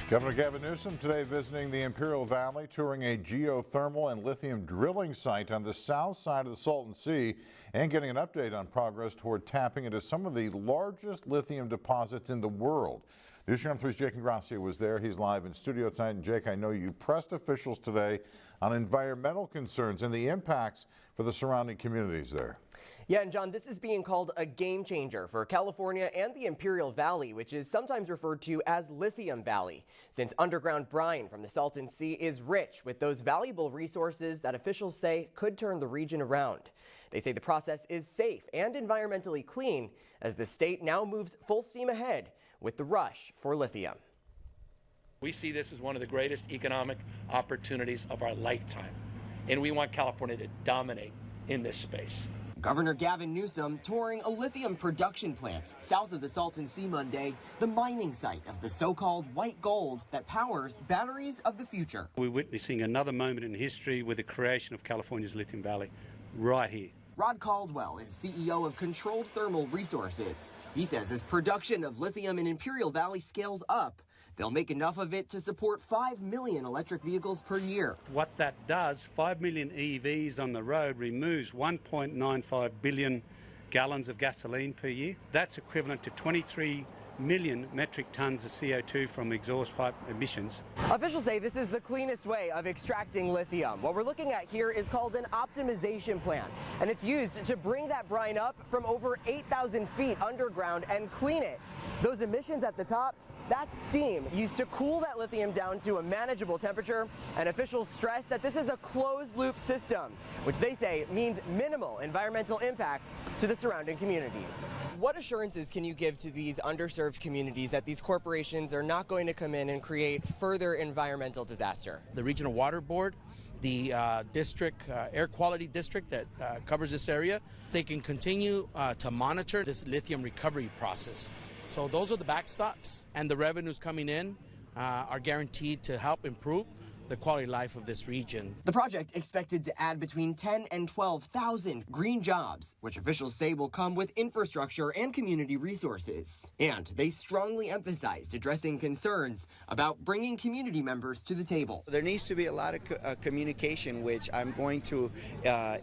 Governor Gavin Newsom today visiting the Imperial Valley, touring a geothermal and lithium drilling site on the south side of the Salton Sea and getting an update on progress toward tapping into some of the largest lithium deposits in the world. News Channel 3's Jake Gracia was there. He's live in studio tonight. And Jake, I know you pressed officials today on environmental concerns and the impacts for the surrounding communities there. Yeah, and John, this is being called a game changer for California and the Imperial Valley, which is sometimes referred to as Lithium Valley, since underground brine from the Salton Sea is rich with those valuable resources that officials say could turn the region around. They say the process is safe and environmentally clean as the state now moves full steam ahead with the rush for lithium. We see this as one of the greatest economic opportunities of our lifetime, and we want California to dominate in this space. Governor Gavin Newsom touring a lithium production plant south of the Salton Sea Monday, the mining site of the so-called white gold that powers batteries of the future. We're witnessing another moment in history with the creation of California's Lithium Valley right here. Rod Caldwell is CEO of Controlled Thermal Resources. He says as production of lithium in Imperial Valley scales up, they'll make enough of it to support 5 million electric vehicles per year. What that does, 5 million EVs on the road removes 1.95 billion gallons of gasoline per year. That's equivalent to 23 million metric tons of CO2 from exhaust pipe emissions. Officials say this is the cleanest way of extracting lithium. What we're looking at here is called an optimization plant, and it's used to bring that brine up from over 8,000 feet underground and clean it. Those emissions at the top, that's steam used to cool that lithium down to a manageable temperature, and officials stress that this is a closed-loop system, which they say means minimal environmental impacts to the surrounding communities. What assurances can you give to these underserved communities that these corporations are not going to come in and create further environmental disaster? The Regional Water Board, the district, air quality district that covers this area, they can continue to monitor this lithium recovery process. So those are the backstops, and the revenues coming in are guaranteed to help improve the quality of life of this region. The project expected to add between 10 and 12,000 green jobs, which officials say will come with infrastructure and community resources. And they strongly emphasized addressing concerns about bringing community members to the table. There needs to be a lot of communication, which I'm going to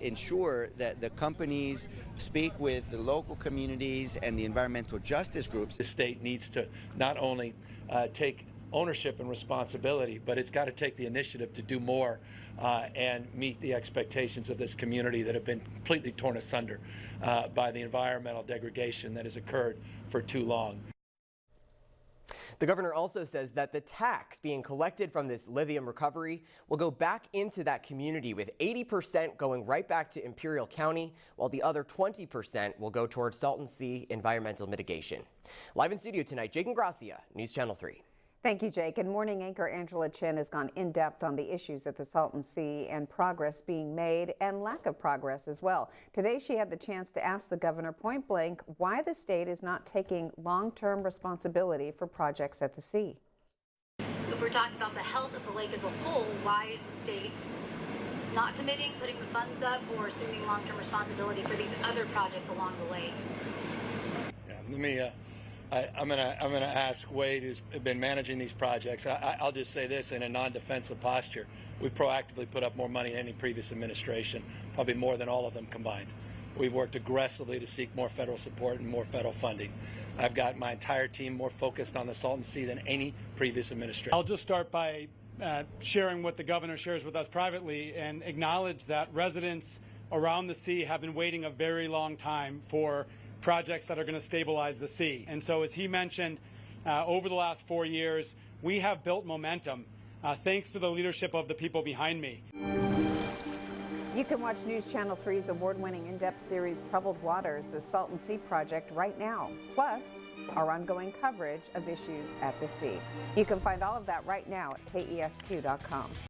ensure that the companies speak with the local communities and the environmental justice groups. The state needs to not only take ownership and responsibility, but it's got to take the initiative to do more and meet the expectations of this community that have been completely torn asunder by the environmental degradation that has occurred for too long. The governor also says that the tax being collected from this lithium recovery will go back into that community, with 80% going right back to Imperial County, while the other 20% will go towards Salton Sea environmental mitigation. Live in studio tonight, Jake Gracia, News Channel 3. Thank you, Jake. And morning anchor Angela Chin has gone in depth on the issues at the Salton Sea and progress being made and lack of progress as well. Today, she had the chance to ask the governor point blank why the state is not taking long-term responsibility for projects at the sea. If we're talking about the health of the lake as a whole, why is the state not committing, putting the funds up, or assuming long-term responsibility for these other projects along the lake? Yeah, I'm gonna ask Wade, who's been managing these projects. I'll just say this in a non-defensive posture: we proactively put up more money than any previous administration, probably more than all of them combined. We've worked aggressively to seek more federal support and more federal funding. I've got my entire team more focused on the Salton Sea than any previous administration. I'll just start by sharing what the governor shares with us privately and acknowledge that residents around the sea have been waiting a very long time for projects that are going to stabilize the sea. And so, as he mentioned, over the last 4 years, we have built momentum thanks to the leadership of the people behind me. You can watch News Channel 3's award-winning in-depth series Troubled Waters, the Salton Sea Project, right now, plus our ongoing coverage of issues at the sea. You can find all of that right now at KESQ.com.